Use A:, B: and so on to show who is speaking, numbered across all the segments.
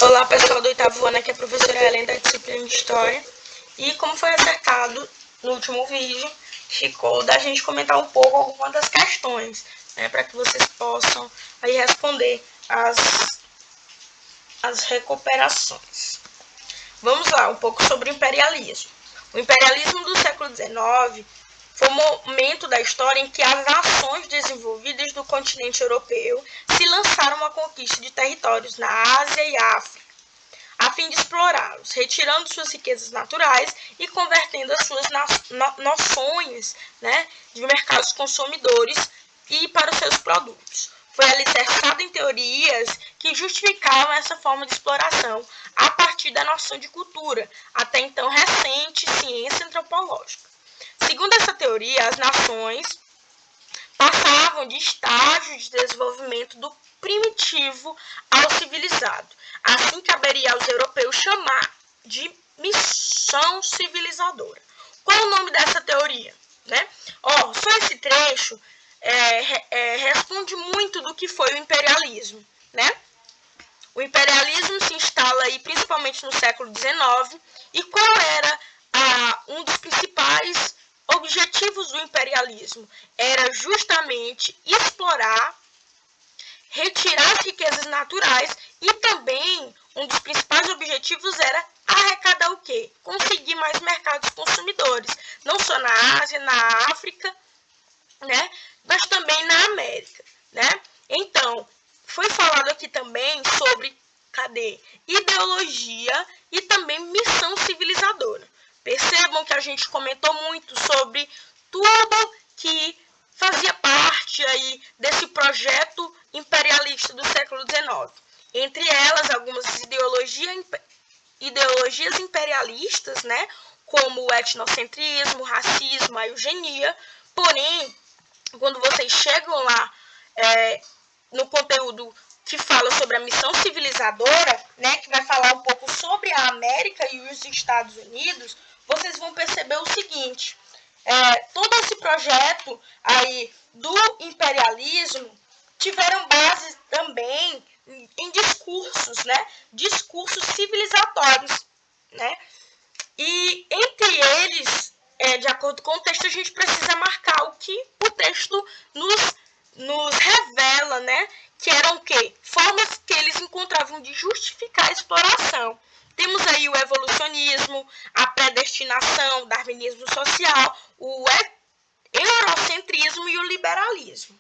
A: Olá pessoal do oitavo ano, aqui é a professora Helen da disciplina de História. E como foi acertado no último vídeo, ficou da gente comentar um pouco algumas das questões, né, para que vocês possam aí responder as recuperações. Vamos lá, um pouco sobre o imperialismo. O imperialismo do século XIX foi um momento da história em que as nações desenvolvidas do continente europeu se lançaram à conquista de territórios na Ásia e África, a fim de explorá-los, retirando suas riquezas naturais e convertendo as suas noções, né, de mercados consumidores e para os seus produtos. Foi alicerçado em teorias que justificavam essa forma de exploração a partir da noção de cultura, até então recente ciência antropológica. Segundo essa teoria, as nações passavam de estágio de desenvolvimento do primitivo ao civilizado. Assim, caberia aos europeus chamar de missão civilizadora. Qual é o nome dessa teoria? Né? Só esse trecho responde muito do que foi o imperialismo. Né? O imperialismo se instala aí, principalmente no século XIX. E qual era um dos principais objetivos do imperialismo? Era justamente explorar, retirar as riquezas naturais e também um dos principais objetivos era arrecadar o quê? Conseguir mais mercados consumidores, não só na Ásia, na África, né? Mas também na América, né? Então, foi falado aqui também sobre ideologia e também missão civilizadora. Percebam que a gente comentou muito sobre tudo que fazia parte aí desse projeto imperialista do século XIX. Entre elas, algumas ideologias imperialistas, né, como o etnocentrismo, o racismo, a eugenia. Porém, quando vocês chegam lá no conteúdo que fala sobre a missão civilizadora, né, que vai falar um pouco sobre a América e os Estados Unidos, vocês vão perceber o seguinte: todo esse projeto aí do imperialismo tiveram base também em discursos, né, discursos civilizatórios, né, e entre eles, de acordo com o texto, a gente precisa marcar o que o texto nos revela, né? Que eram o quê? Formas que eles encontravam de justificar a exploração. Temos aí o evolucionismo, a predestinação, o darwinismo social, o eurocentrismo e o liberalismo.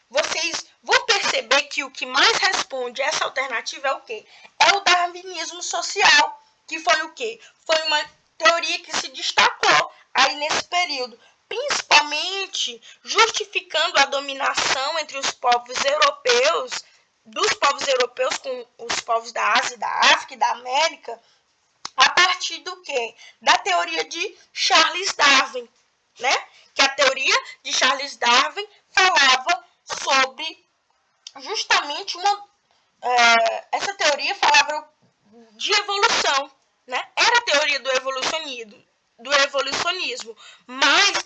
A: Vocês vão perceber que o que mais responde a essa alternativa é o quê? É o darwinismo social, que foi o quê? Foi uma teoria que se destacou aí nesse período, principalmente justificando a dominação entre os povos europeus, dos povos europeus com os povos da Ásia, da África e da América, a partir do quê? Da teoria de Charles Darwin, né? Que a teoria de Charles Darwin falava sobre justamente essa teoria falava de evolução, né? Era a teoria do evolucionismo, mas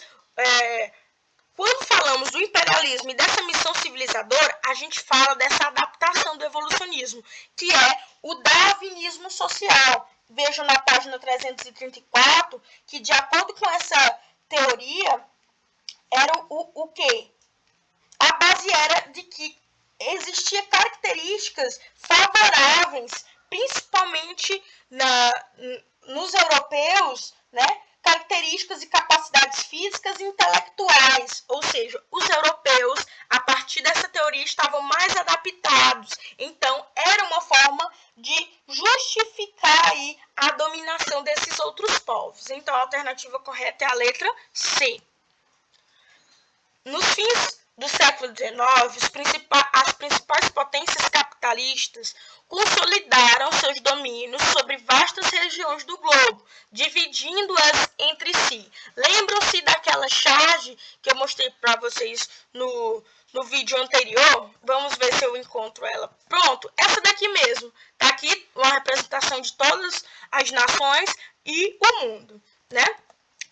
A: quando falamos do imperialismo e dessa missão civilizadora, a gente fala dessa adaptação do evolucionismo, que é o darwinismo social. Vejam na página 334 que, de acordo com essa teoria, era o quê? A base era de que existiam características favoráveis, principalmente nos europeus, né? Características e capacidades físicas e intelectuais, ou seja, os europeus, a partir dessa teoria, estavam mais adaptados. Então, era uma forma de justificar aí a dominação desses outros povos. Então, a alternativa correta é a letra C. Nos fins do século XIX, as principais potências capitalistas consolidaram seus domínios sobre vastas regiões do globo, dividindo-as entre si. Lembram-se daquela charge que eu mostrei para vocês no vídeo anterior? Vamos ver se eu encontro ela. Pronto, essa daqui mesmo. Está aqui uma representação de todas as nações e o mundo, né?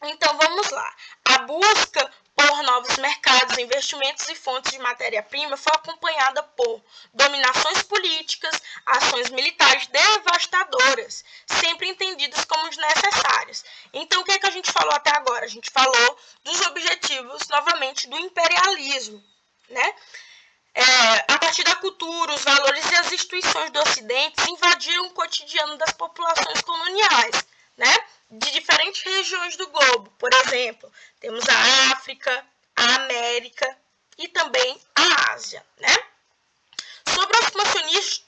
A: Então, vamos lá. A busca por novos mercados, investimentos e fontes de matéria-prima foi acompanhada por dominações políticas, ações militares devastadoras, sempre entendidas como desnecessárias. Então, o que é que a gente falou até agora? A gente falou dos objetivos, novamente, do imperialismo, né? A partir da cultura, os valores e as instituições do Ocidente invadiram o cotidiano das populações coloniais, né? De diferentes regiões do globo. Por exemplo, temos a África, a América e também a Ásia, né? Sobre o expansionismo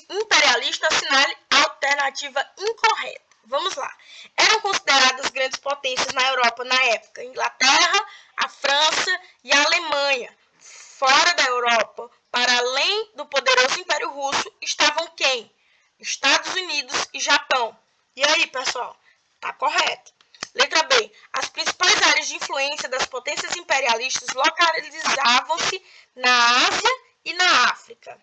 A: imperialista, assinale a alternativa incorreta. Vamos lá. Eram consideradas grandes potências na Europa na época a Inglaterra, a França e a Alemanha. Fora da Europa, para além do poderoso Império Russo, estavam quem? Estados Unidos e Japão. E aí, pessoal? Tá correto. Letra B. As principais áreas de influência das potências imperialistas localizavam-se na Ásia e na África.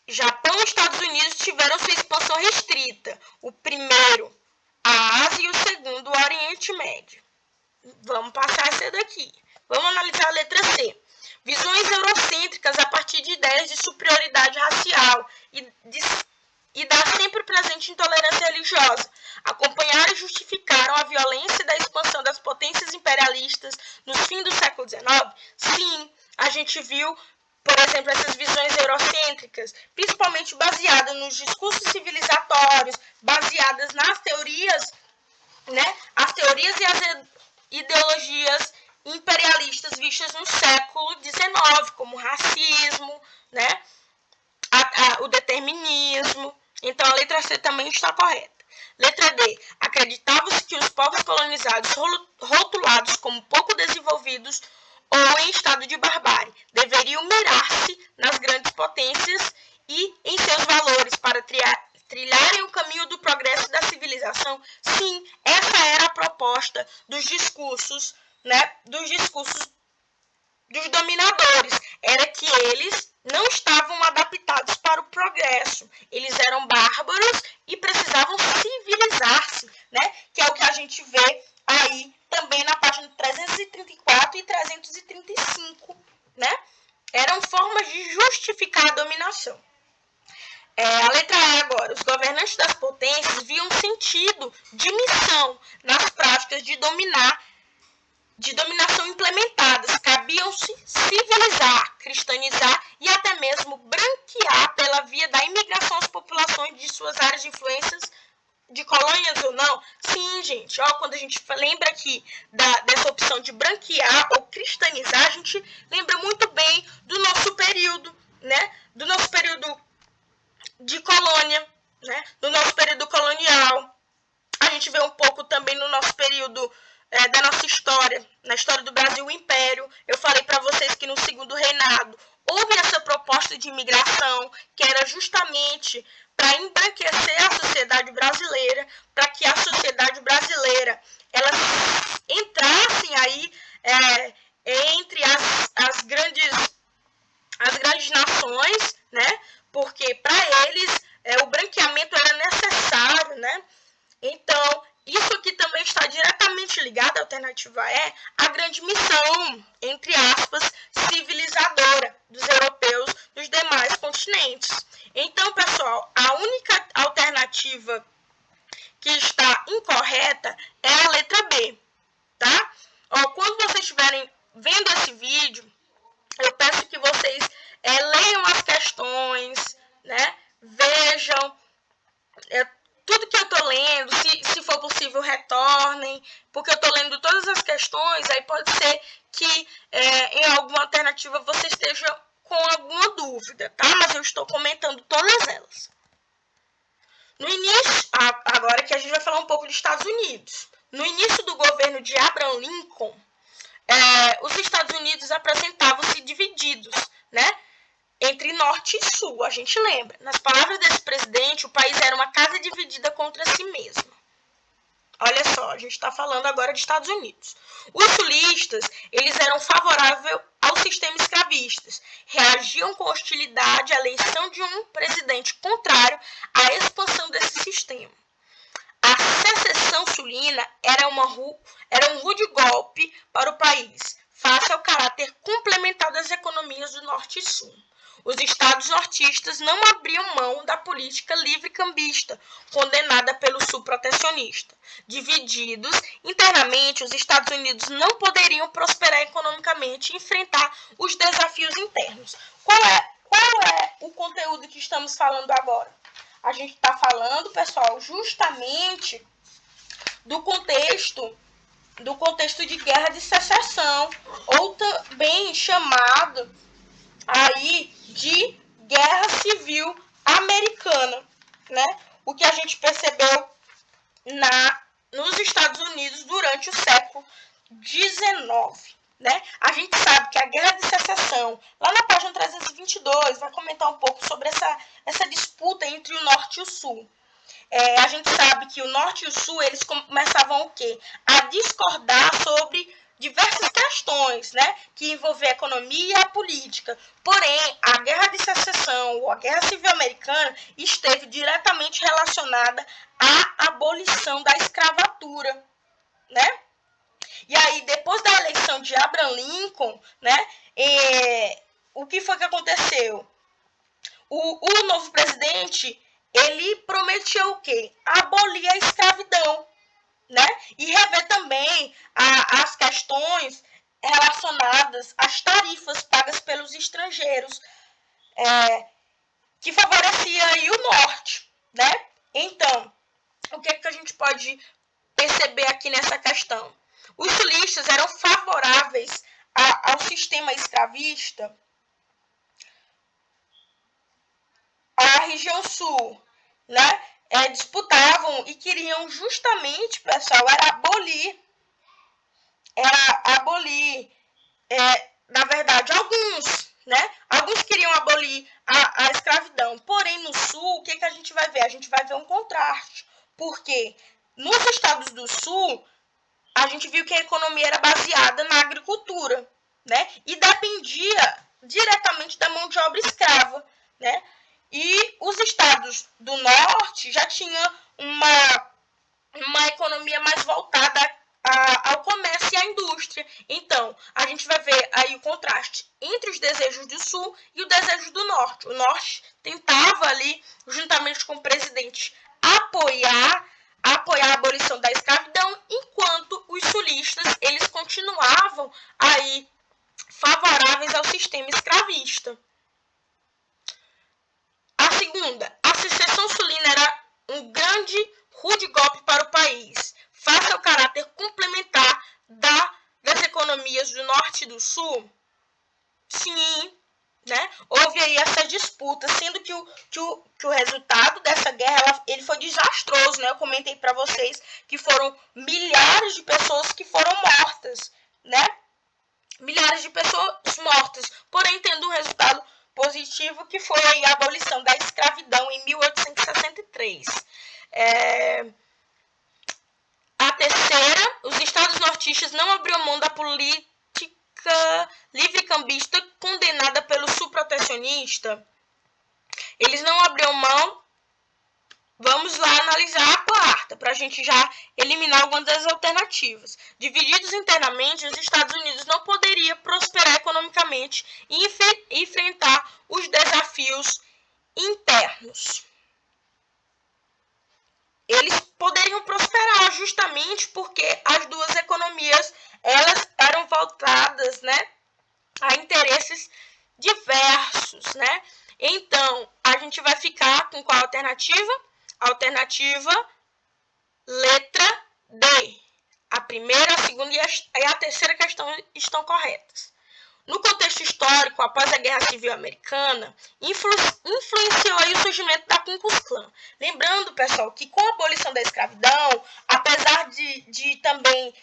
A: Japão e Estados Unidos tiveram sua expansão restrita. O primeiro, a Ásia, e o segundo, o Oriente Médio. Vamos passar essa daqui. Vamos analisar a letra C. Visões eurocêntricas a partir de ideias de superioridade racial e da sempre presente intolerância religiosa. Acompanharam e justificaram a violência da expansão das potências imperialistas no fim do século XIX? Sim, a gente viu, por exemplo, essas visões eurocêntricas, principalmente baseadas nos discursos civilizatórios, baseadas nas teorias, né? As teorias e as ideologias imperialistas vistas no século XIX, como o racismo, né? O determinismo. Então, a letra C também está correta. Letra D. Acreditava-se que os povos colonizados, rotulados como pouco desenvolvidos ou em estado de barbárie, deveriam mirar-se nas grandes potências e em seus valores para trilharem o caminho do progresso e da civilização. Sim, essa era a proposta dos discursos, né? Dos dominadores. Era que eles não estavam adaptados para o progresso. Eles eram bárbaros e precisavam civilizar-se, né? Que é o que a gente vê aí também na página 334 e 335, né? Eram formas de justificar a dominação. A letra A agora. Os governantes das potências viam sentido de missão nas práticas de dominação implementadas. Cabiam-se civilizar, cristianizar e até mesmo branquear pela via da imigração as populações de suas áreas de influências de colônias ou não. Sim, gente, quando a gente lembra aqui dessa opção de branquear ou cristianizar, a gente lembra muito bem do nosso período, né? Do nosso período de colônia, né? Do nosso período colonial. A gente vê um pouco também no nosso período da nossa história, na história do Brasil, o Império. Eu falei para vocês que no segundo reinado houve essa proposta de imigração, que era justamente para embranquecer a sociedade brasileira, para que a sociedade brasileira ela entrasse aí entre as grandes nações, né? Porque para eles o branqueamento era necessário, né? Então, isso aqui também está diretamente ligado à alternativa E, à grande missão, entre aspas, civilizadora dos europeus dos demais continentes. Então, pessoal, a única alternativa que está incorreta é a letra B, tá? Quando vocês estiverem vendo esse vídeo, eu peço que vocês leiam as questões, né? Vejam tudo que eu estou lendo, se for possível, retornem, porque eu estou lendo todas as questões, aí pode ser que em alguma alternativa você esteja com alguma dúvida, tá? Mas eu estou comentando todas elas. No início, agora que a gente vai falar um pouco dos Estados Unidos. No início do governo de Abraham Lincoln, os Estados Unidos apresentavam-se divididos, né? Entre norte e sul, a gente lembra. Nas palavras desse presidente, o país era uma casa dividida contra si mesma. Olha só, a gente está falando agora de Estados Unidos. Os sulistas, eles eram favoráveis ao sistema escravista, reagiam com hostilidade à eleição de um presidente contrário à expansão desse sistema. A secessão sulina era um rude golpe para o país, face ao caráter complementar das economias do Norte e Sul. Os estados nortistas não abriam mão da política livre-cambista, condenada pelo Sul protecionista. Divididos internamente, os Estados Unidos não poderiam prosperar economicamente e enfrentar os desafios internos. Qual é o conteúdo que estamos falando agora? A gente está falando, pessoal, justamente do contexto de guerra de secessão, ou também chamado aí de guerra civil americana, né? O que a gente percebeu nos Estados Unidos durante o século XIX. Né? A gente sabe que a Guerra de Secessão, lá na página 322, vai comentar um pouco sobre essa disputa entre o Norte e o Sul. A gente sabe que o Norte e o Sul, eles começavam o quê? A discordar sobre diversas questões, né? Que envolviam a economia e a política. Porém, a Guerra de Secessão, ou a Guerra Civil Americana, esteve diretamente relacionada à abolição da escravatura, né? E aí, depois da eleição de Abraham Lincoln, né, o que foi que aconteceu? O novo presidente, ele prometeu o quê? Abolir a escravidão, né? E rever também as questões relacionadas às tarifas pagas pelos estrangeiros, que favorecia aí o norte, né? Então, o que a gente pode perceber aqui nessa questão? Os sulistas eram favoráveis ao sistema escravista, a região sul, né? Disputavam e queriam justamente, pessoal, abolir, na verdade, alguns queriam abolir a escravidão, porém no sul, o que a gente vai ver? A gente vai ver um contraste, porque nos estados do sul, a gente viu que a economia era baseada na agricultura, né? E dependia diretamente da mão de obra escrava, né? E os estados do norte já tinham uma economia mais voltada ao comércio e à indústria. Então, a gente vai ver aí o contraste entre os desejos do sul e o desejo do norte. O norte tentava ali, juntamente com o presidente, apoiar a abolição da escravidão, enquanto os sulistas, eles continuavam aí favoráveis ao sistema escravista. A segunda, a secessão sulina era um grande rude golpe para o país, face ao caráter complementar das economias do norte e do sul. Sim, né? Houve aí essa disputa, sendo que o resultado dessa guerra ele foi desastroso, né? Eu comentei para vocês que foram milhares de pessoas que foram mortas, né? Milhares de pessoas mortas, porém tendo um resultado positivo, que foi a abolição da escravidão em 1863. A terceira, os estados nortistas não abriram mão da política livre-cambista condenada pelo Sul protecionista. Eles não abriram mão. Vamos lá analisar a quarta, para a gente já eliminar algumas das alternativas. Divididos internamente, os Estados Unidos não poderiam prosperar economicamente e enfrentar os desafios internos. Eles poderiam prosperar justamente porque as duas economias elas eram voltadas, né, a interesses diversos, né? Então, a gente vai ficar com qual alternativa? Alternativa letra D. A primeira, a segunda e a terceira questão estão corretas. No contexto histórico, após a Guerra Civil Americana, influenciou aí o surgimento da Ku Klux Klan. Lembrando, pessoal, que com a abolição da escravidão, apesar de também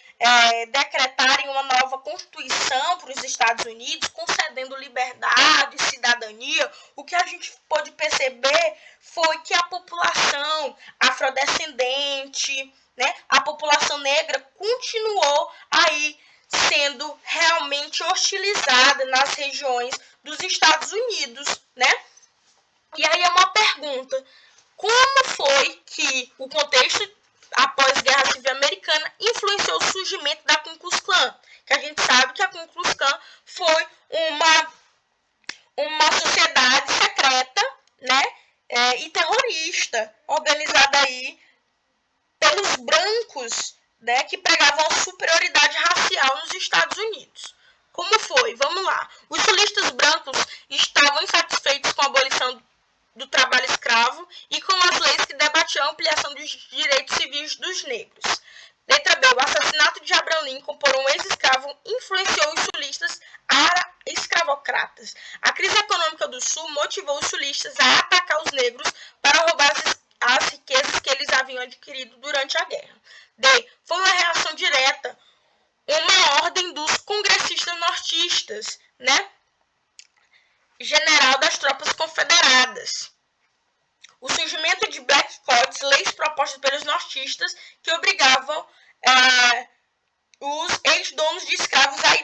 A: decretarem uma nova Constituição para os Estados Unidos, concedendo liberdade e cidadania, o que a gente pôde perceber foi que a população afrodescendente, né, a população negra continuou aí sendo realmente hostilizada nas regiões dos Estados Unidos, né? E aí é uma pergunta: como foi que o contexto e terrorista, organizada aí pelos brancos, né, que pregavam a superioridade racial nos Estados Unidos. Como foi? Vamos lá. Os sulistas brancos estavam insatisfeitos com a abolição do trabalho escravo e com as leis que debatiam a ampliação dos direitos civis dos negros. Letra B. O assassinato de Abraham Lincoln por um ex-escravo influenciou os sulistas escravocratas. A crise econômica do Sul motivou os sulistas a atacar os negros para roubar as riquezas que eles haviam adquirido durante a guerra. D. Foi uma reação direta, uma ordem dos congressistas nortistas, né? General das tropas confederadas. O surgimento de Black Codes, leis propostas pelos nortistas que obrigavam os ex-donos de escravos a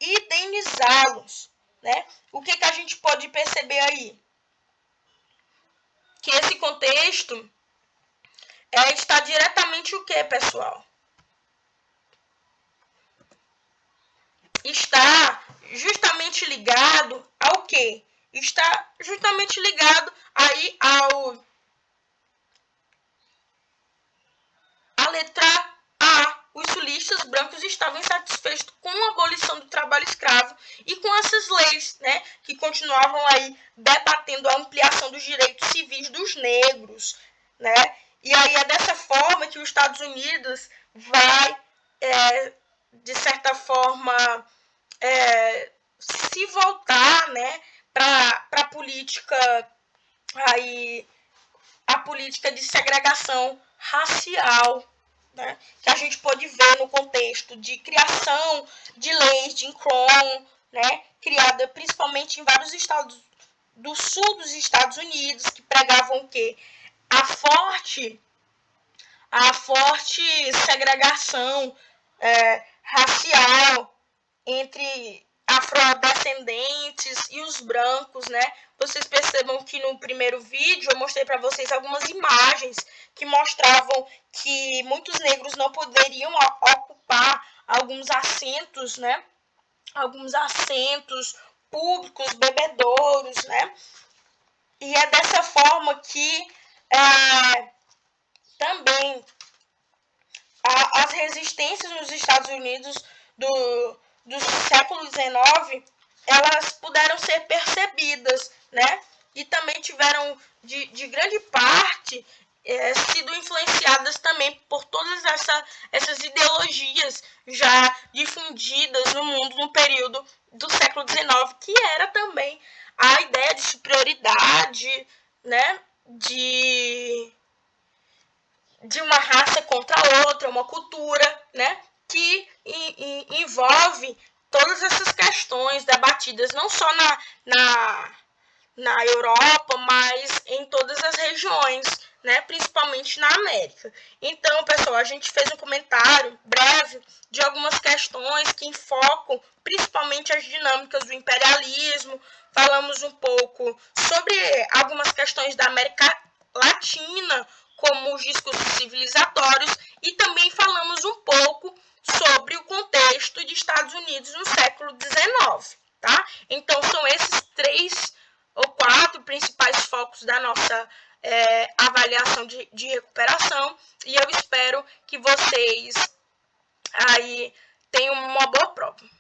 A: indenizá-los, né? O que a gente pode perceber aí? Que esse contexto está diretamente o que, pessoal? Está justamente ligado ao quê? Está justamente ligado aí a letra A. Os sulistas brancos estavam insatisfeitos com a abolição do trabalho escravo e com essas leis, né, que continuavam aí debatendo a ampliação dos direitos civis dos negros, né? E aí é dessa forma que os Estados Unidos vai, de certa forma, se voltar, né, para a política aí, a política de segregação racial, né, que a gente pode ver no contexto de criação de leis de Jim Crow, né, criada principalmente em vários estados do sul dos Estados Unidos, que pregavam o quê? A forte segregação racial entre afrodescendentes e os brancos, né? Vocês percebam que no primeiro vídeo eu mostrei para vocês algumas imagens que mostravam que muitos negros não poderiam ocupar alguns assentos, né? Alguns assentos públicos, bebedouros, né? E é dessa forma que também as resistências nos Estados Unidos do século XIX, elas puderam ser percebidas, né? E também tiveram, de grande parte, sido influenciadas também por todas essas ideologias já difundidas no mundo no período do século XIX, que era também a ideia de superioridade, né? De uma raça contra a outra, uma cultura, né, que envolve todas essas questões debatidas não só na Europa, mas em todas as regiões, né, principalmente na América. Então, pessoal, a gente fez um comentário breve de algumas questões que enfocam principalmente as dinâmicas do imperialismo, falamos um pouco sobre algumas questões da América Latina, como os discursos civilizatórios, e também falamos um pouco sobre o contexto de Estados Unidos no século XIX, tá? Então, são esses 3 ou 4 principais focos da nossa avaliação de recuperação, e eu espero que vocês aí tenham uma boa prova.